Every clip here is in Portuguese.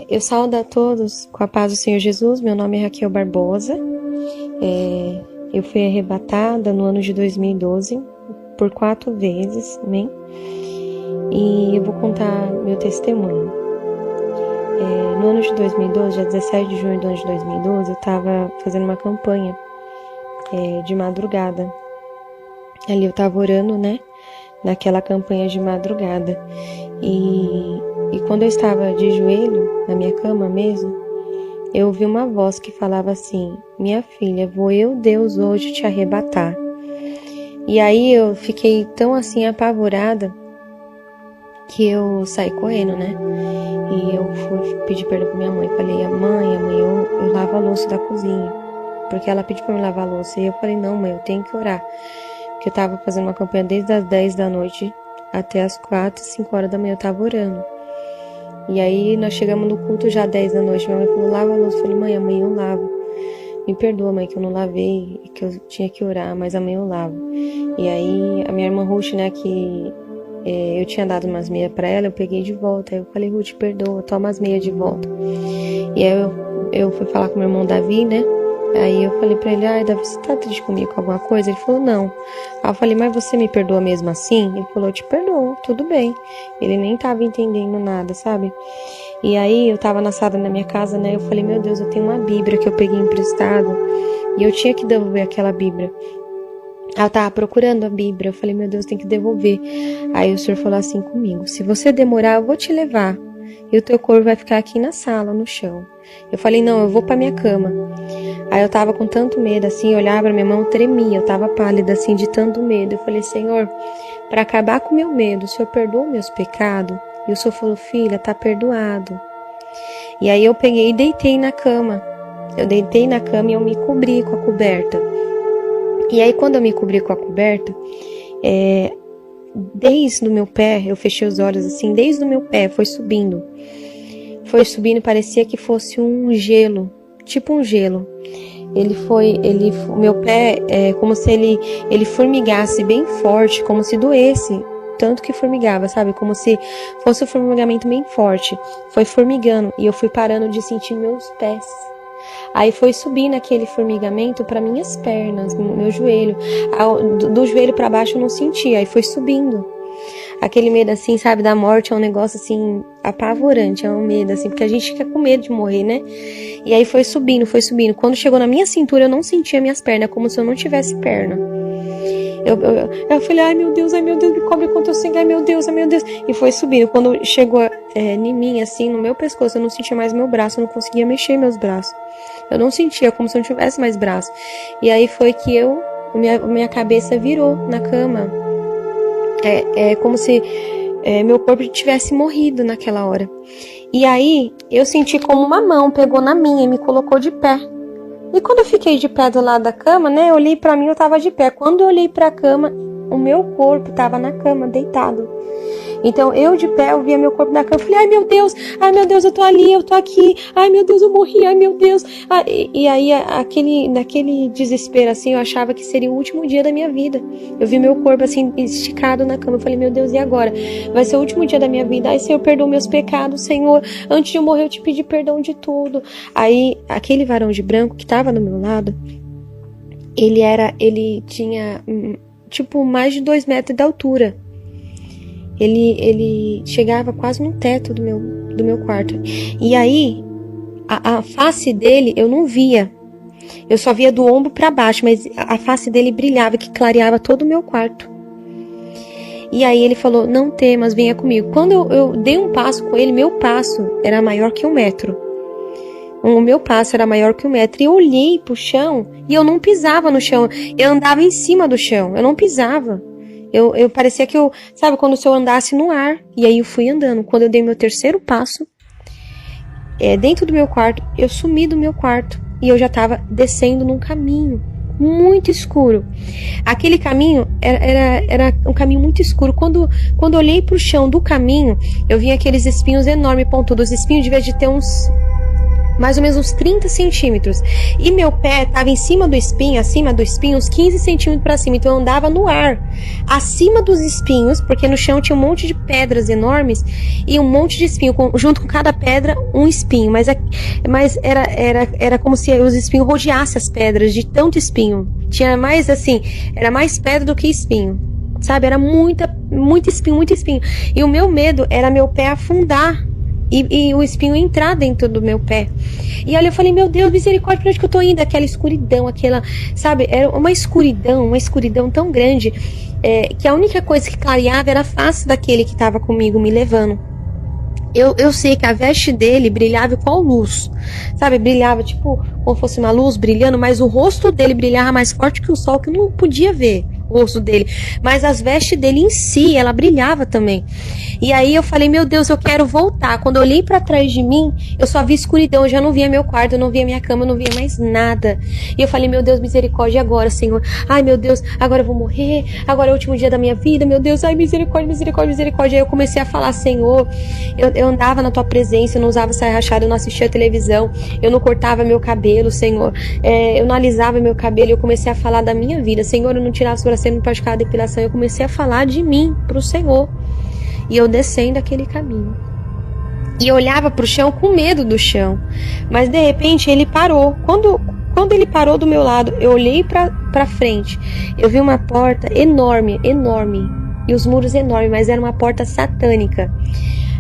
Eu saúdo a todos com a paz do Senhor Jesus. Meu nome é Raquel Barbosa. Eu fui arrebatada no ano de 2012 por 4 vezes, amém? E eu vou contar meu testemunho. No ano de 2012, dia 17 de junho do ano de 2012, eu estava fazendo uma campanha de madrugada. Ali eu estava orando, né? Naquela campanha de madrugada. E quando eu estava de joelho, na minha cama mesmo, eu ouvi uma voz que falava assim: minha filha, vou eu, Deus, hoje te arrebatar. E aí eu fiquei tão assim apavorada que eu saí correndo, né? E eu fui pedir perdão pra minha mãe. Falei: mãe, eu lavo a louça da cozinha. Porque ela pediu pra eu lavar a louça. E eu falei: não, mãe, eu tenho que orar. Porque eu tava fazendo uma campanha desde as 10 da noite até as 4, 5 horas da manhã eu tava orando. E aí nós chegamos no culto já às 10 da noite. Minha mãe falou: lava a louça. Eu falei: mãe, amanhã eu lavo. Me perdoa, mãe, que eu não lavei, que eu tinha que orar, mas amanhã eu lavo. E aí a minha irmã Ruth, né, que eu tinha dado umas meias pra ela, eu peguei de volta. Aí eu falei: Ruth, perdoa, toma as meias de volta. E aí eu fui falar com meu irmão Davi, né? Aí eu falei pra ele: ai, Davi, você tá triste comigo com alguma coisa? Ele falou: não. Aí eu falei: mas você me perdoa mesmo assim? Ele falou: eu te perdoo, tudo bem. Ele nem tava entendendo nada, sabe? E aí eu tava na sala da minha casa, né? Eu falei: meu Deus, eu tenho uma Bíblia que eu peguei emprestado e eu tinha que devolver aquela Bíblia. Aí eu tava procurando a Bíblia, eu falei: meu Deus, tem que devolver. Aí o Senhor falou assim comigo: se você demorar, eu vou te levar. E o teu corpo vai ficar aqui na sala, no chão. Eu falei: não, eu vou pra minha cama. Aí eu tava com tanto medo, assim, eu olhava pra minha mão, tremia, eu tava pálida, assim, de tanto medo. Eu falei: Senhor, pra acabar com o meu medo, o Senhor perdoa meus pecados? E o Senhor falou: filha, tá perdoado. E aí eu peguei e deitei na cama. Eu deitei na cama e eu me cobri com a coberta. E aí quando eu me cobri com a coberta, desde o meu pé, eu fechei os olhos assim, desde o meu pé foi subindo. Foi subindo, parecia que fosse um gelo, tipo um gelo. O meu pé como se ele formigasse bem forte, como se doesse, tanto que formigava, sabe? Como se fosse um formigamento bem forte. Foi formigando e eu fui parando de sentir meus pés. Aí foi subindo aquele formigamento para minhas pernas, meu joelho. Do joelho para baixo eu não sentia, aí foi subindo. Aquele medo assim, sabe, da morte é um negócio assim, apavorante, é um medo assim, porque a gente fica com medo de morrer, né? E aí foi subindo, foi subindo. Quando chegou na minha cintura, eu não sentia minhas pernas, como se eu não tivesse perna. Eu falei: ai meu Deus, me cobre com teu sangue, ai meu Deus. E foi subindo. Quando chegou em mim, assim, no meu pescoço, eu não sentia mais meu braço, eu não conseguia mexer meus braços. Eu não sentia, como se eu não tivesse mais braço. E aí foi que minha cabeça virou na cama. Como se meu corpo tivesse morrido naquela hora. E aí eu senti como uma mão pegou na minha e me colocou de pé. E quando eu fiquei de pé do lado da cama, né, eu olhei pra mim, eu tava de pé. Quando eu olhei pra cama, o meu corpo tava na cama, deitado. Então eu de pé, eu via meu corpo na cama, eu falei: ai meu Deus, eu tô ali, eu tô aqui, ai meu Deus, eu morri, ai meu Deus. E aí naquele desespero assim, eu achava que seria o último dia da minha vida. Eu vi meu corpo assim esticado na cama, eu falei: meu Deus, e agora? Vai ser o último dia da minha vida. Ai, Senhor, perdoa meus pecados, Senhor, antes de eu morrer eu te pedi perdão de tudo. Aí aquele varão de branco que tava do meu lado, ele tinha tipo mais de 2 metros de altura. Ele chegava quase no teto do meu quarto. E aí, a face dele eu não via. Eu só via do ombro para baixo, mas a face dele brilhava, que clareava todo o meu quarto. E aí ele falou: não temas, venha comigo. Quando eu dei um passo com ele, meu passo era maior que 1 metro. O meu passo era maior que 1 metro. E eu olhei pro chão e eu não pisava no chão. Eu andava em cima do chão, eu não pisava. Eu parecia que sabe, quando se eu andasse no ar. E aí eu fui andando. Quando eu dei meu 3º passo, dentro do meu quarto, eu sumi do meu quarto. E eu já tava descendo num caminho muito escuro. Aquele caminho era um caminho muito escuro. Quando eu olhei pro chão do caminho, eu vi aqueles espinhos enormes, pontudos. Os espinhos devia de ter uns mais ou menos uns 30 centímetros. E meu pé estava em cima do espinho, acima do espinho, uns 15 centímetros para cima. Então eu andava no ar, acima dos espinhos, porque no chão tinha um monte de pedras enormes e um monte de espinho, junto com cada pedra um espinho. Mas era como se os espinhos rodeassem as pedras, de tanto espinho. Tinha mais assim, era mais pedra do que espinho. Sabe, era muito espinho, muito espinho. E o meu medo era meu pé afundar e o espinho entrar dentro do meu pé. E olha, eu falei, meu Deus, misericórdia, pra onde que eu tô indo? Aquela escuridão, sabe, era uma escuridão tão grande, que a única coisa que clareava era a face daquele que estava comigo me levando. Eu sei que a veste dele brilhava igual luz, sabe, brilhava tipo como fosse uma luz brilhando, mas o rosto dele brilhava mais forte que o sol, que eu não podia ver o rosto dele, mas as vestes dele em si, ela brilhava também. E aí eu falei, meu Deus, eu quero voltar. Quando eu olhei pra trás de mim, eu só vi escuridão, eu já não via meu quarto, eu não via minha cama, eu não via mais nada. E eu falei, meu Deus, misericórdia, agora, Senhor? Ai, meu Deus, agora eu vou morrer, agora é o último dia da minha vida, meu Deus, ai, misericórdia, misericórdia, misericórdia. Aí eu comecei a falar, Senhor, eu andava na tua presença, eu não usava saia rachada, eu não assistia televisão, eu não cortava meu cabelo, Senhor, eu não alisava meu cabelo, eu comecei a falar da minha vida, Senhor, eu não tirava a sobrancelha, não praticava a depilação, eu comecei a falar de mim pro Senhor. E eu descendo aquele caminho. E eu olhava pro chão com medo do chão. Mas de repente ele parou. Quando ele parou do meu lado, eu olhei pra frente. Eu vi uma porta enorme, enorme. E os muros enormes, mas era uma porta satânica.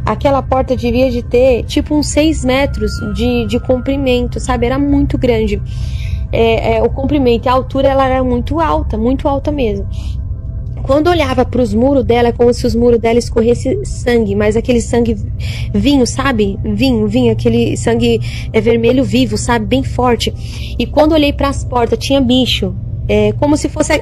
Aquela porta devia de ter tipo uns 6 metros de comprimento, sabe? Era muito grande. O comprimento e a altura ela era muito alta mesmo. Quando eu olhava para os muros dela, é como se os muros dela escorresse sangue, mas aquele sangue vinho, sabe? Vinho, aquele sangue vermelho vivo, sabe? Bem forte. E quando eu olhei para as portas, tinha bicho. Como se fosse...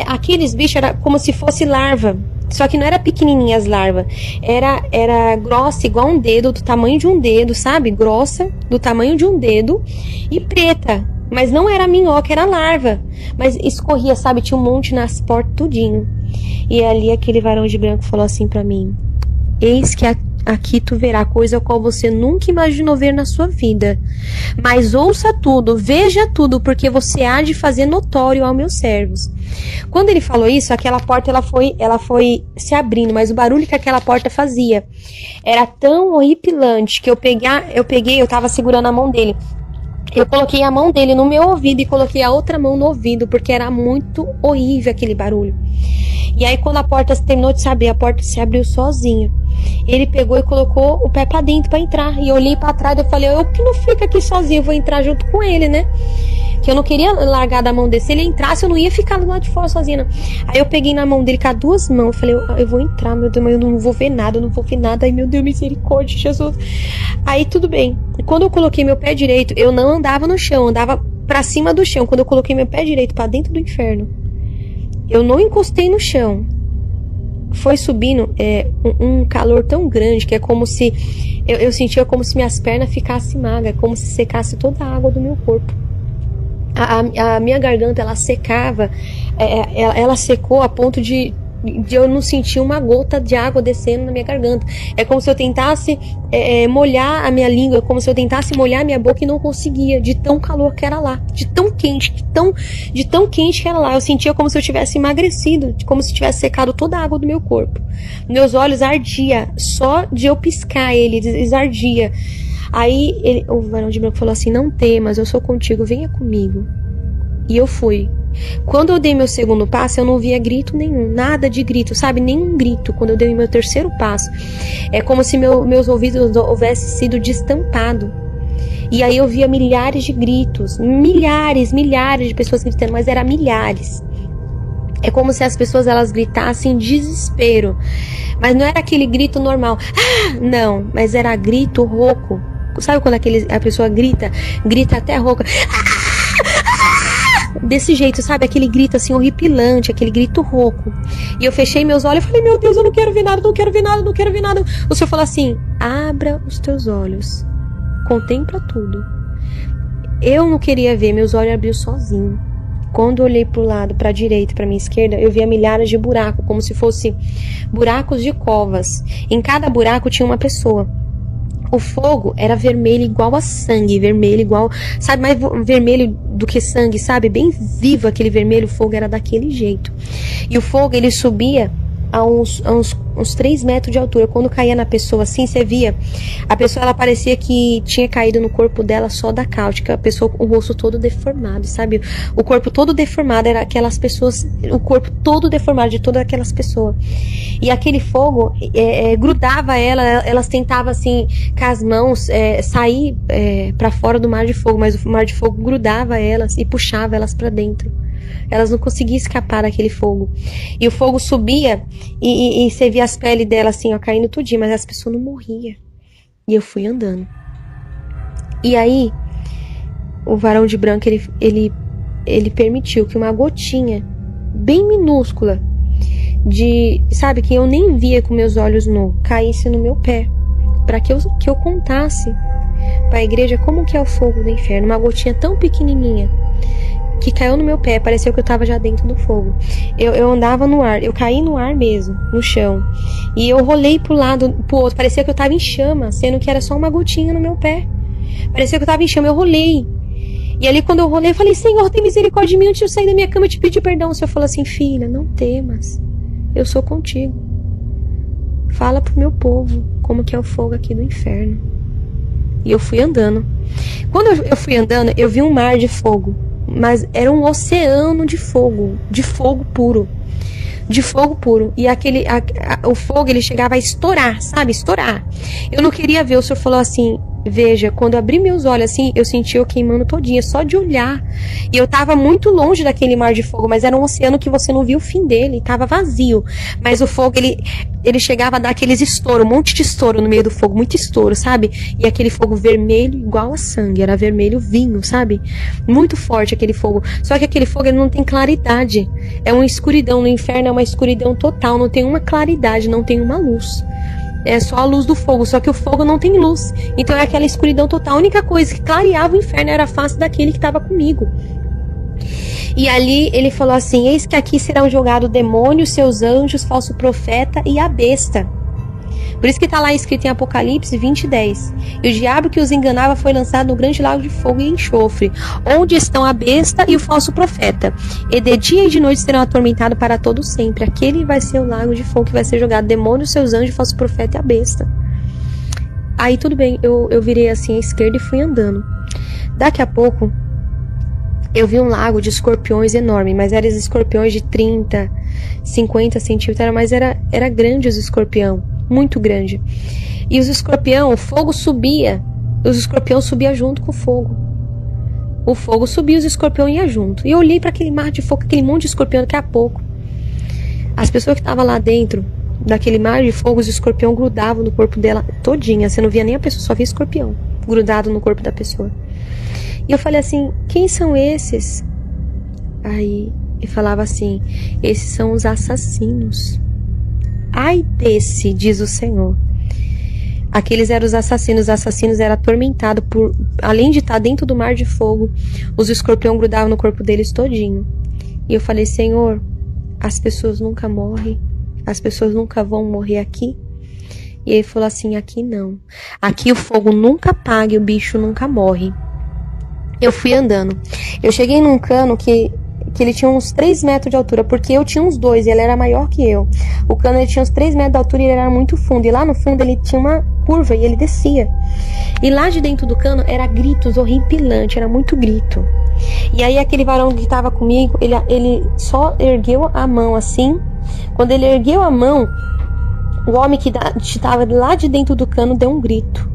aqueles bichos era como se fosse larva. Só que não era pequenininha as larvas. Era grossa, igual um dedo, do tamanho de um dedo, sabe? Grossa, do tamanho de um dedo. E preta. Mas não era minhoca, era larva. Mas escorria, sabe? Tinha um monte nas portas, tudinho. E ali aquele varão de branco falou assim pra mim: eis que aqui tu verá coisa a qual você nunca imaginou ver na sua vida. Mas ouça tudo, veja tudo, porque você há de fazer notório aos meus servos. Quando ele falou isso, aquela porta ela foi se abrindo, mas o barulho que aquela porta fazia era tão horripilante que eu tava segurando a mão dele. Eu coloquei a mão dele no meu ouvido e coloquei a outra mão no ouvido, porque era muito horrível aquele barulho. E aí quando a porta terminou de se abrir, a porta se abriu sozinha. Ele pegou e colocou o pé pra dentro pra entrar. E eu olhei pra trás e eu falei, eu que não fico aqui sozinho, eu vou entrar junto com ele, né? Que eu não queria largar da mão dele. Se ele entrasse, eu não ia ficar do lado de fora sozinha, não. Aí eu peguei na mão dele com as 2 mãos. Eu falei, eu vou entrar, meu Deus, mas eu não vou ver nada, eu não vou ver nada. Ai, meu Deus, misericórdia, Jesus. Aí tudo bem. Quando eu coloquei meu pé direito, eu não andava no chão, eu andava pra cima do chão. Quando eu coloquei meu pé direito pra dentro do inferno, eu não encostei no chão. Foi subindo um calor tão grande que é como se... Eu sentia como se minhas pernas ficassem magras, como se secasse toda a água do meu corpo. A minha garganta, ela secava, ela secou a ponto de eu não sentir uma gota de água descendo na minha garganta. É como se eu tentasse molhar a minha língua, como se eu tentasse molhar a minha boca e não conseguia, de tão calor que era lá, de tão quente, de tão quente que era lá. Eu sentia como se eu tivesse emagrecido, como se tivesse secado toda a água do meu corpo. Meus olhos ardiam, só de eu piscar eles ardia. Aí o varão de branco falou assim, não temas, eu sou contigo, venha comigo. E eu fui. Quando eu dei meu segundo passo, eu não via grito nenhum, nada de grito, sabe? Nenhum grito. Quando eu dei meu terceiro passo, é como se meus ouvidos houvessem sido destampados. E aí eu via milhares de gritos, milhares de pessoas gritando, mas era milhares. É como se as pessoas elas gritassem em desespero. Mas não era aquele grito normal. Não, mas era grito rouco. Sabe quando a pessoa grita até rouca? Desse jeito, sabe? Aquele grito assim horripilante, aquele grito rouco. E eu fechei meus olhos e falei, meu Deus, eu não quero ver nada, não quero ver nada, não quero ver nada. O Senhor falou assim, abra os teus olhos, contempla tudo. Eu não queria ver, meus olhos abriu sozinho. Quando eu olhei pro lado, pra direita e pra minha esquerda, eu via milhares de buracos, como se fossem buracos de covas. Em cada buraco tinha uma pessoa. o fogo era vermelho igual a sangue, vermelho igual, sabe, mais vermelho do que sangue, sabe, bem vivo aquele vermelho, o fogo era daquele jeito. E o fogo, ele subia a uns 3 metros de altura. Quando caía na pessoa assim, você via, a pessoa, ela parecia que tinha caído no corpo dela só da cáustica, a pessoa, o rosto todo deformado, sabe, o corpo todo deformado, era aquelas pessoas, o corpo todo deformado de todas aquelas pessoas. E aquele fogo grudava elas tentavam assim, com as mãos, sair para fora do mar de fogo, mas o mar de fogo grudava elas e puxava elas para dentro. Elas não conseguiam escapar daquele fogo. E o fogo subia e você via as peles dela assim, ó, caindo tudinho, mas as pessoas não morriam. E eu fui andando. E aí, o varão de branco, ele permitiu que uma gotinha bem minúscula sabe, que eu nem via com meus olhos nus, caísse no meu pé, para que eu contasse para a igreja como que é o fogo do inferno. Uma gotinha tão pequenininha que caiu no meu pé, pareceu que eu estava já dentro do fogo. Eu andava no ar, eu caí no ar mesmo, no chão, e eu rolei pro lado, pro outro, parecia que eu estava em chama, sendo que era só uma gotinha no meu pé. Parecia que eu estava em chama, eu rolei. E ali quando eu rolei, eu falei: Senhor, tem misericórdia de mim, antes de eu sair da minha cama, eu te pedi perdão. O Senhor falou assim: filha, não temas, eu sou contigo. Fala pro meu povo como que é o fogo aqui do inferno. E eu fui andando. Quando eu fui andando, eu vi um mar de fogo, mas era um oceano de fogo puro. De fogo puro. E o fogo, ele chegava a estourar, sabe? Estourar. Eu não queria ver. O Senhor falou assim: veja, quando eu abri meus olhos assim, eu senti eu queimando todinha, só de olhar. E eu tava muito longe daquele mar de fogo, mas era um oceano que você não via o fim dele, tava vazio. Mas o fogo, ele chegava a dar aqueles estouros, um monte de estouro no meio do fogo, muito estouro, sabe? E aquele fogo vermelho igual a sangue, era vermelho vinho, sabe? Muito forte aquele fogo. Só que aquele fogo, ele não tem claridade. É uma escuridão, no inferno é uma escuridão total, não tem uma claridade, não tem uma luz. É só a luz do fogo, só que o fogo não tem luz. Então é aquela escuridão total. A única coisa que clareava o inferno era a face daquele que estava comigo. E ali ele falou assim: eis que aqui serão jogados o demônio, seus anjos, falso profeta e a besta. Por isso que está lá escrito em Apocalipse 20:10. E o diabo que os enganava foi lançado no grande lago de fogo e enxofre, onde estão a besta e o falso profeta. E de dia e de noite serão atormentados para todo sempre. Aquele vai ser o lago de fogo que vai ser jogado: demônio, seus anjos, falso profeta e a besta. Aí tudo bem, eu virei assim à esquerda e fui andando. Daqui a pouco eu vi um lago de escorpiões enorme, mas eram escorpiões de 30, 50 centímetros, mas era grande os escorpião, muito grande. E os escorpião, o fogo subia, os escorpião subia junto com o fogo. O fogo subia, os escorpião ia junto. E eu olhei para aquele mar de fogo, aquele monte de escorpião. Daqui a pouco, as pessoas que estavam lá dentro daquele mar de fogo, os escorpião grudavam no corpo dela todinha. Você não via nem a pessoa, só via escorpião grudado no corpo da pessoa. E eu falei assim: quem são esses? Aí ele falava assim: esses são os assassinos. Ai desse, diz o Senhor. Aqueles eram os assassinos eram atormentados por, além de estar dentro do mar de fogo, os escorpião grudavam no corpo deles todinho. E eu falei: Senhor, as pessoas nunca morrem, as pessoas nunca vão morrer aqui. E ele falou assim: aqui não, aqui o fogo nunca apaga e o bicho nunca morre. Eu fui andando, eu cheguei num cano que ele tinha uns 3 metros de altura, porque eu tinha uns 2 e ele era maior que eu. O cano, ele tinha uns 3 metros de altura e ele era muito fundo, e lá no fundo ele tinha uma curva e ele descia. E lá de dentro do cano era gritos horripilantes, era muito grito. E aí aquele varão que estava comigo, ele só ergueu a mão assim. Quando ele ergueu a mão, o homem que estava lá de dentro do cano deu um grito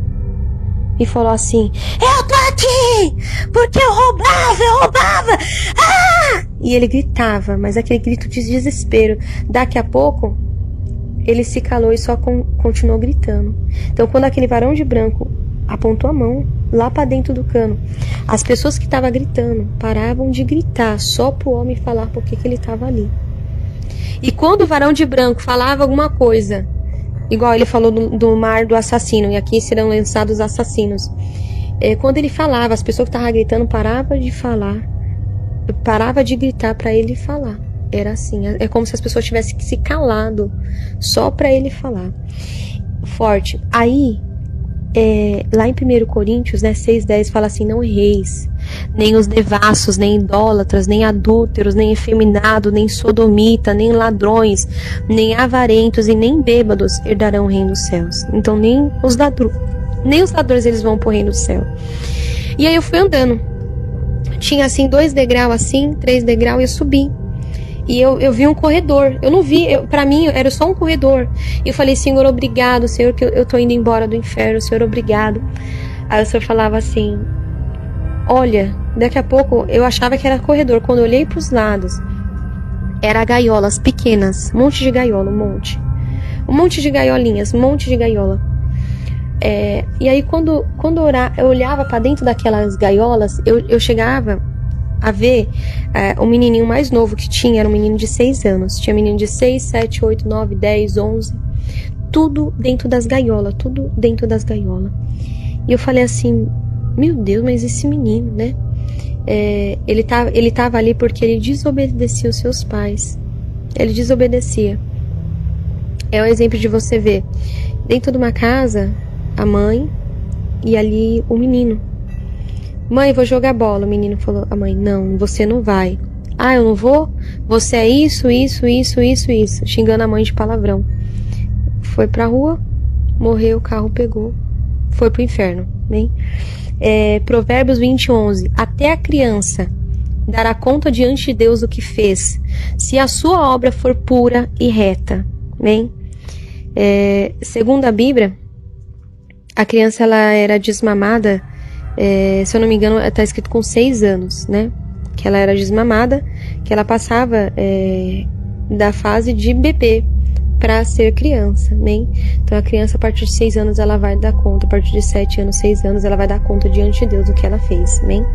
e falou assim: eu tô aqui porque eu roubava, ah! E ele gritava, mas aquele grito de desespero. Daqui a pouco ele se calou e só continuou gritando. Então quando aquele varão de branco apontou a mão lá para dentro do cano, as pessoas que estavam gritando paravam de gritar só pro homem falar por que ele estava ali. E quando o varão de branco falava alguma coisa, igual ele falou do mar do assassino, e aqui serão lançados os assassinos. Quando ele falava, as pessoas que estavam gritando paravam de falar, parava de gritar para ele falar. Era assim, é como se as pessoas tivessem se calado só para ele falar. Forte. Aí, lá em 1 Coríntios, né, 6:10 fala assim: não erreis, nem os devassos, nem idólatras, nem adúlteros, nem efeminados, nem sodomita, nem ladrões, nem avarentos e nem bêbados herdarão o reino dos céus. Então nem os ladrões eles vão pro reino do céu. E aí eu fui andando. Tinha assim 2 degraus assim, 3 degraus, e eu subi. E eu vi um corredor. Eu não vi, pra mim era só um corredor. E eu falei: Senhor, obrigado, Senhor, que eu tô indo embora do inferno. Senhor, obrigado. Aí o Senhor falava assim: olha, daqui a pouco eu achava que era corredor. Quando eu olhei pros lados, era gaiolas pequenas. Um monte de gaiola, um monte de gaiolinhas, um monte de gaiola. E aí quando eu olhava pra dentro daquelas gaiolas, eu chegava a ver o menininho mais novo que tinha. Era um menino de 6 anos. Tinha menino de 6, 7, 8, 9, 10, 11. Tudo dentro das gaiolas. Tudo dentro das gaiolas. E eu falei assim: meu Deus, mas esse menino, né? Ele tava ali porque ele desobedecia os seus pais. Ele desobedecia. É um exemplo de você ver dentro de uma casa a mãe e ali o menino. Mãe, vou jogar bola. O menino falou: a mãe: não, você não vai. Ah, eu não vou? Você é isso. Xingando a mãe de palavrão. Foi pra rua, morreu, o carro pegou, foi pro inferno, né? Provérbios 20:11. Até a criança dará conta diante de Deus do que fez, se a sua obra for pura e reta, né? Segundo a Bíblia, a criança ela era desmamada. Se eu não me engano, está escrito com 6 anos, né? Que ela era desmamada, que ela passava da fase de bebê para ser criança, né? Então a criança a partir de 6 anos ela vai dar conta, a partir de 7 anos, 6 anos ela vai dar conta diante de Deus do que ela fez, né?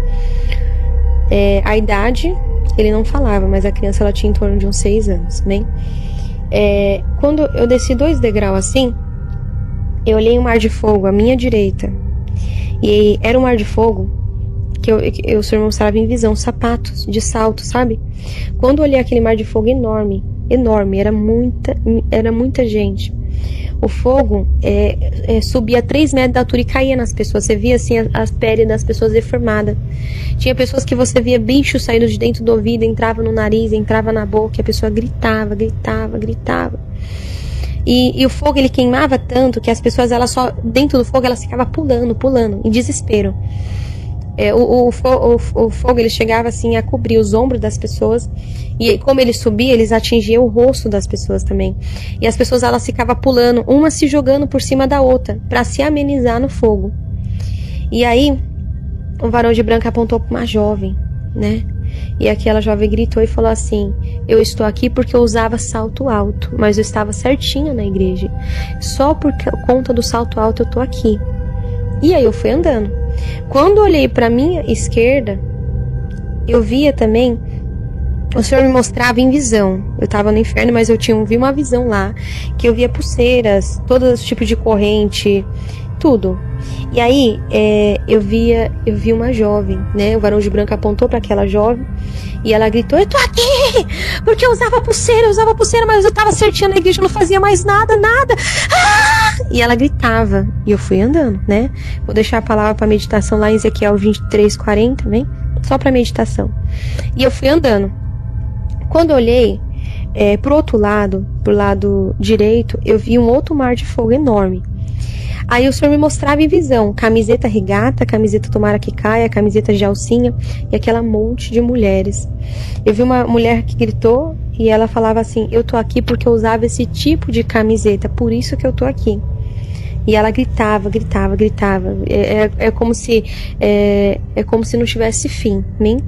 A idade ele não falava, mas a criança ela tinha em torno de uns 6 anos, né? Quando eu desci 2 degraus assim, eu olhei um mar de fogo à minha direita. E era um mar de fogo que o Senhor mostrava em visão, sapatos de salto, sabe? Quando eu olhei aquele mar de fogo enorme, era muita gente. O fogo subia 3 metros de altura e caía nas pessoas. Você via assim as peles das pessoas deformadas. Tinha pessoas que você via bichos saindo de dentro do ouvido, entrava no nariz, entrava na boca, e a pessoa gritava. E o fogo ele queimava tanto que as pessoas dentro do fogo elas ficavam pulando em desespero. O fogo ele chegava assim a cobrir os ombros das pessoas, e como ele subia, eles atingiam o rosto das pessoas também. E as pessoas elas ficavam pulando, uma se jogando por cima da outra para se amenizar no fogo. E aí o varão de branco apontou para uma jovem, né? E aquela jovem gritou e falou assim: eu estou aqui porque eu usava salto alto, mas eu estava certinha na igreja. Só por conta do salto alto eu tô aqui. E aí eu fui andando. Quando eu olhei para minha esquerda, eu via também, o Senhor me mostrava em visão. Eu estava no inferno, mas eu vi uma visão lá, que eu via pulseiras, todos os tipos de corrente, tudo. E aí eu vi uma jovem, né? O varão de branco apontou para aquela jovem e ela gritou: eu tô aqui porque eu usava pulseira, mas eu tava certinha na igreja, eu não fazia mais nada. E ela gritava, e eu fui andando, né? Vou deixar a palavra para meditação lá em Ezequiel 23:40, né? Só para meditação. E eu fui andando. Quando eu olhei pro outro lado, pro lado direito, eu vi um outro mar de fogo enorme. Aí o Senhor me mostrava em visão, camiseta regata, camiseta tomara que caia, camiseta de alcinha, e aquela monte de mulheres. Eu vi uma mulher que gritou, e ela falava assim: eu tô aqui porque eu usava esse tipo de camiseta, por isso que eu tô aqui. E ela gritava. É como se não tivesse fim, né?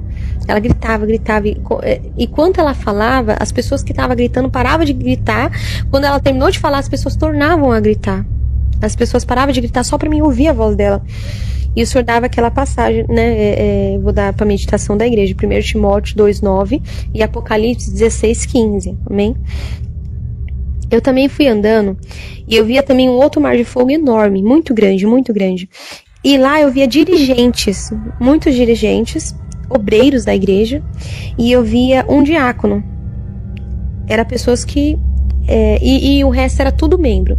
Ela gritava. E quando ela falava, as pessoas que estavam gritando paravam de gritar. Quando ela terminou de falar, as pessoas tornavam a gritar. As pessoas paravam de gritar só para mim ouvir a voz dela. E o Senhor dava aquela passagem, né? Vou dar para a meditação da igreja: 1 Timóteo 2:9 e Apocalipse 16:15. Amém? Eu também fui andando e eu via também um outro mar de fogo enorme, muito grande. E lá eu via dirigentes, muitos dirigentes, obreiros da igreja, e eu via um diácono. Era pessoas que... e o resto era tudo membro.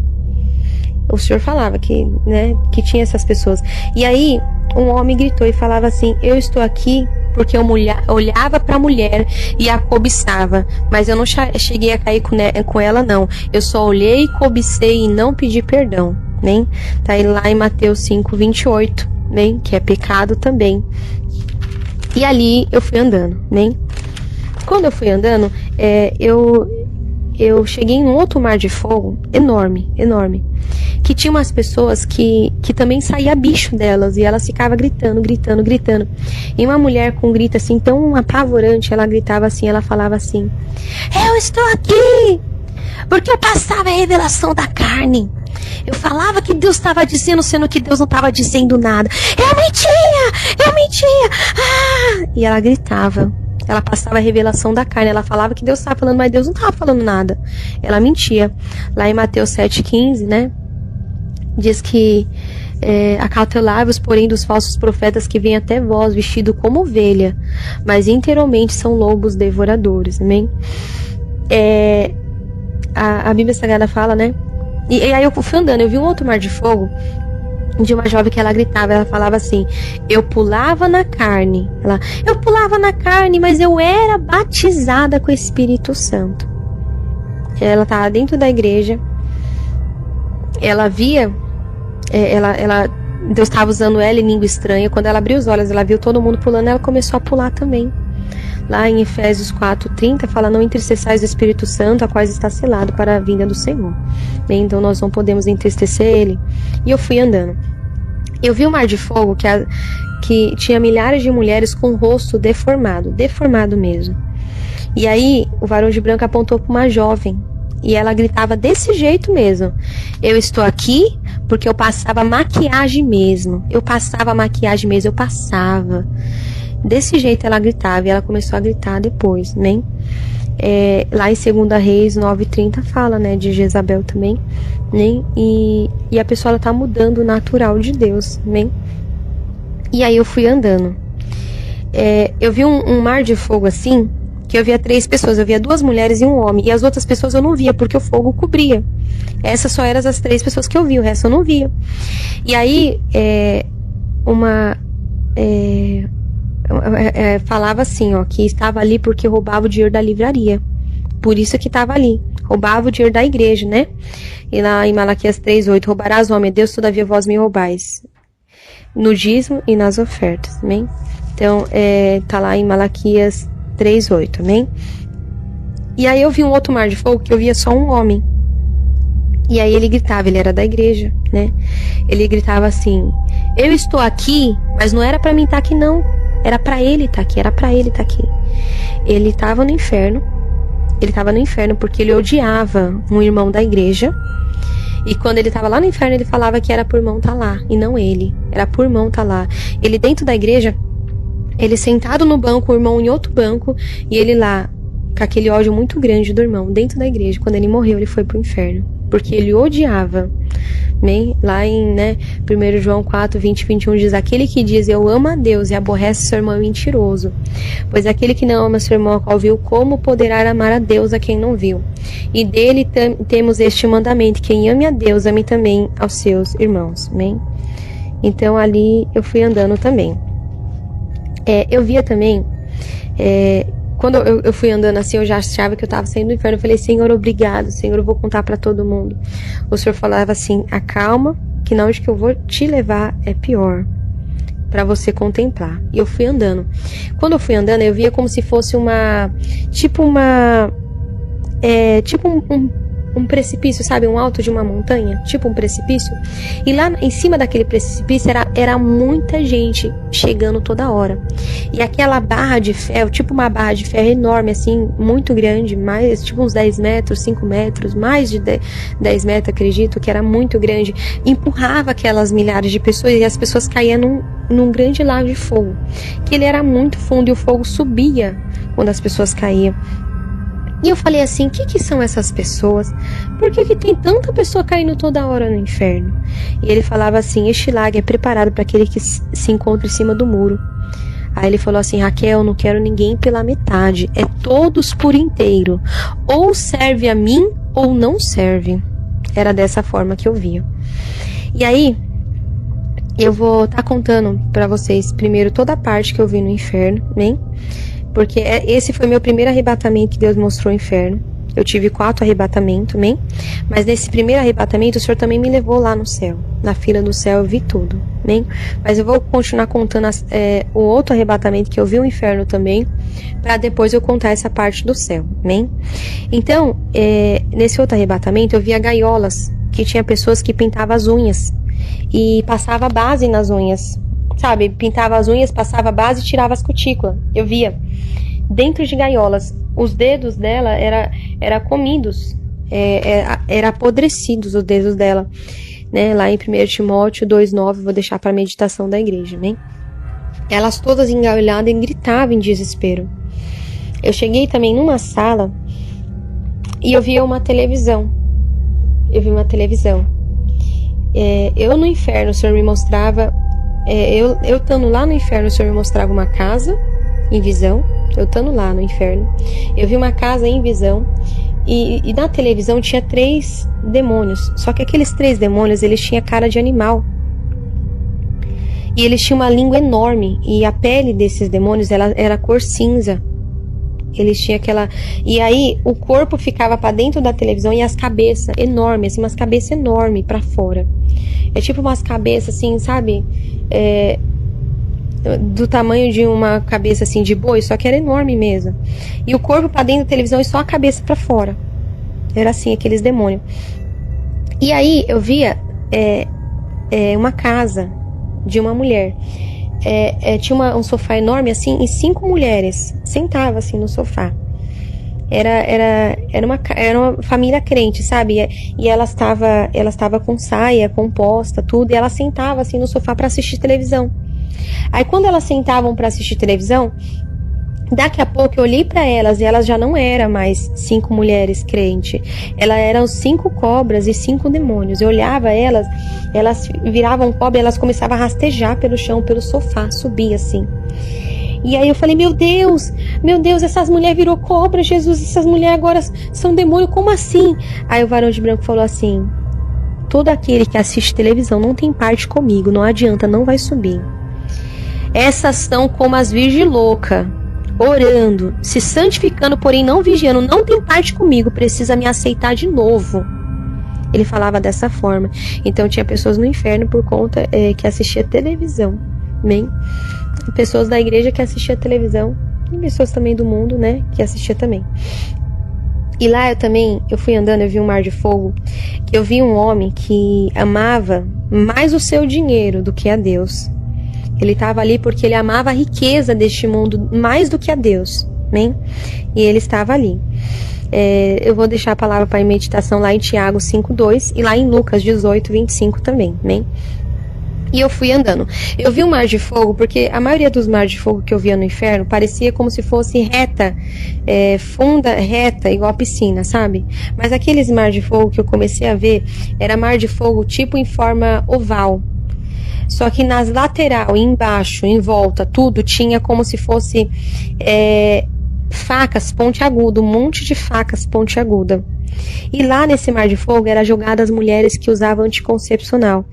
O senhor falava que, né, que tinha essas pessoas. E aí, um homem gritou e falava assim: eu estou aqui porque eu olhava para a mulher e a cobiçava, mas eu não cheguei a cair com ela, não. Eu só olhei, cobicei e não pedi perdão, né? Tá aí lá em Mateus 5:28, né? Que é pecado também. E ali eu fui andando, né? Quando eu fui andando, eu cheguei em um outro mar de fogo enorme, enorme, que tinha umas pessoas que também saía bicho delas, e elas ficavam gritando, gritando, gritando. E uma mulher com um grito assim tão apavorante, ela gritava assim, ela falava assim: eu estou aqui porque eu passava a revelação da carne. Eu falava que Deus estava dizendo, sendo que Deus não estava dizendo nada. Eu mentia, ah! E ela gritava. Ela passava a revelação da carne. Ela falava que Deus estava falando, mas Deus não estava falando nada. Ela mentia. Lá em Mateus 7,15, né? Diz que acautelai-vos, porém, dos falsos profetas que vêm até vós, vestido como ovelha, mas interiormente são lobos devoradores. Amém? A Bíblia Sagrada fala, né? E aí eu fui andando, eu vi um outro mar de fogo de uma jovem que ela gritava, ela falava assim: eu pulava na carne, mas eu era batizada com o Espírito Santo. Ela estava dentro da igreja, ela via, Deus estava usando ela em língua estranha. Quando ela abriu os olhos, ela viu todo mundo pulando, ela começou a pular também. Lá em Efésios 4:30 fala: não entristeçais o Espírito Santo, a qual está selado para a vinda do Senhor. Bem, então nós não podemos entristecer ele. E eu fui andando. Eu vi um mar de fogo que tinha milhares de mulheres com o rosto deformado mesmo. E aí o varão de branco apontou para uma jovem e ela gritava desse jeito mesmo: eu estou aqui porque eu passava maquiagem mesmo. Eu passava. Desse jeito ela gritava, e ela começou a gritar depois, né? Lá em 2 Reis 9:30 fala, né, de Jezabel também, né? E a pessoa, ela tá mudando o natural de Deus, né? E aí eu fui andando. Eu vi um mar de fogo assim, que eu via 3 pessoas, eu via 2 mulheres e um homem, e as outras pessoas eu não via, porque o fogo cobria. Essas só eram as 3 pessoas que eu vi, o resto eu não via. E aí, falava assim, ó, que estava ali porque roubava o dinheiro da livraria. Por isso que estava ali. Roubava o dinheiro da igreja, né? E lá em Malaquias 3:8, roubarás, homem, Deus, todavia vós me roubais. No dízimo e nas ofertas, amém? Então, tá lá em Malaquias 3:8, amém? E aí eu vi um outro mar de fogo que eu via só um homem. E aí ele gritava, ele era da igreja, né? Ele gritava assim: eu estou aqui, mas não era pra mim estar aqui, não. Era pra ele estar aqui, Ele estava no inferno. Porque ele odiava um irmão da igreja. E quando ele estava lá no inferno, ele falava que era por irmão estar lá, e não ele. Era por irmão estar lá. Ele dentro da igreja, ele sentado no banco, o irmão em outro banco, e ele lá, com aquele ódio muito grande do irmão, dentro da igreja. Quando ele morreu, ele foi pro inferno, porque ele odiava. Bem, lá em 1 João 4:20-21 diz: aquele que diz eu amo a Deus e aborrece seu irmão é mentiroso, pois aquele que não ama seu irmão a qual viu, como poderá amar a Deus a quem não viu? E dele temos este mandamento: quem ame a Deus, ame também aos seus irmãos. Bem, então ali eu fui andando também. Eu via também, quando eu fui andando assim, eu já achava que eu estava saindo do inferno. Eu falei: Senhor, obrigado, Senhor, eu vou contar para todo mundo. O Senhor falava assim: acalma, que na onde que eu vou te levar é pior, para você contemplar. E eu fui andando. Quando eu fui andando, eu via como se fosse um precipício, sabe? Um alto de uma montanha, tipo um precipício. E lá em cima daquele precipício era muita gente chegando toda hora. E aquela barra de ferro, tipo uma barra de ferro enorme, assim, muito grande, mais, tipo uns 10 metros, 5 metros, mais de 10 metros, acredito, que era muito grande, empurrava aquelas milhares de pessoas, e as pessoas caíam num grande lago de fogo, que ele era muito fundo, e o fogo subia quando as pessoas caíam. E eu falei assim: o que são essas pessoas? Por que tem tanta pessoa caindo toda hora no inferno? E ele falava assim: este lago é preparado para aquele que se encontra em cima do muro. Aí ele falou assim: Raquel, não quero ninguém pela metade, é todos por inteiro. Ou serve a mim, ou não serve. Era dessa forma que eu via. E aí, eu vou estar contando para vocês primeiro toda a parte que eu vi no inferno, amém? Porque esse foi meu primeiro arrebatamento que Deus mostrou o inferno. Eu tive 4 arrebatamentos, amém? Mas nesse primeiro arrebatamento, o Senhor também me levou lá no céu. Na fila do céu eu vi tudo, amém? Mas eu vou continuar contando o outro arrebatamento que eu vi o inferno também, para depois eu contar essa parte do céu, amém? Então, nesse outro arrebatamento, eu via gaiolas, que tinha pessoas que pintavam as unhas e passava base nas unhas, sabe? Pintava as unhas, passava base e tirava as cutículas. Eu via dentro de gaiolas. Os dedos dela era comidos, era apodrecidos os dedos dela, né? Lá em 1 Timóteo 2,9, vou deixar para a meditação da igreja, né? Elas todas engaulhadas e gritavam em desespero. Eu cheguei também numa sala e eu via uma televisão. Eu no inferno, o Senhor me mostrava, eu estando lá no inferno, o Senhor me mostrava uma casa em visão. Eu estando lá no inferno, eu vi uma casa em visão e na televisão tinha 3 demônios. Só que aqueles 3 demônios, eles tinham cara de animal. E eles tinham uma língua enorme. E a pele desses demônios era cor cinza. Eles tinham aquela... E aí o corpo ficava para dentro da televisão e as cabeças enormes, assim, umas cabeças enormes para fora. É tipo umas cabeças assim, sabe? Do tamanho de uma cabeça assim de boi, só que era enorme mesmo. E o corpo para dentro da televisão e só a cabeça para fora. Era assim, aqueles demônios. E aí eu via uma casa de uma mulher. Tinha um sofá enorme assim, e 5 mulheres sentavam assim no sofá. Era uma família crente, sabe? E ela estava com saia, composta, tudo, e ela sentava assim no sofá para assistir televisão. Aí quando elas sentavam para assistir televisão, daqui a pouco eu olhei para elas e elas já não eram mais 5 mulheres crentes. Elas eram 5 cobras e 5 demônios. Eu olhava elas viravam cobra e elas começavam a rastejar pelo chão, pelo sofá, subir assim. E aí eu falei, meu Deus, essas mulheres virou cobra, Jesus, essas mulheres agora são demônio, como assim? Aí o varão de branco falou assim, todo aquele que assiste televisão não tem parte comigo, não adianta, não vai subir. Essas são como as virgens loucas, orando, se santificando, porém não vigiando, não tem parte comigo, precisa me aceitar de novo. Ele falava dessa forma. Então tinha pessoas no inferno por conta que assistia televisão, amém? Pessoas da igreja que assistia televisão e pessoas também do mundo, né, que assistia também. E lá eu fui andando, eu vi um mar de fogo, que eu vi um homem que amava mais o seu dinheiro do que a Deus. Ele estava ali porque ele amava a riqueza deste mundo mais do que a Deus, amém? E ele estava ali. Eu vou deixar a palavra para meditação lá em Tiago 5:2 e lá em Lucas 18:25 também, amém? E eu fui andando. Eu vi um mar de fogo, porque a maioria dos mares de fogo que eu via no inferno parecia como se fosse reta, funda, reta, igual a piscina, sabe? Mas aqueles mar de fogo que eu comecei a ver, era mar de fogo tipo em forma oval. Só que nas lateral, embaixo, em volta, tudo tinha como se fosse facas pontiagudas, um monte de facas pontiagudas. E lá nesse mar de fogo eram jogadas as mulheres que usavam anticoncepcional.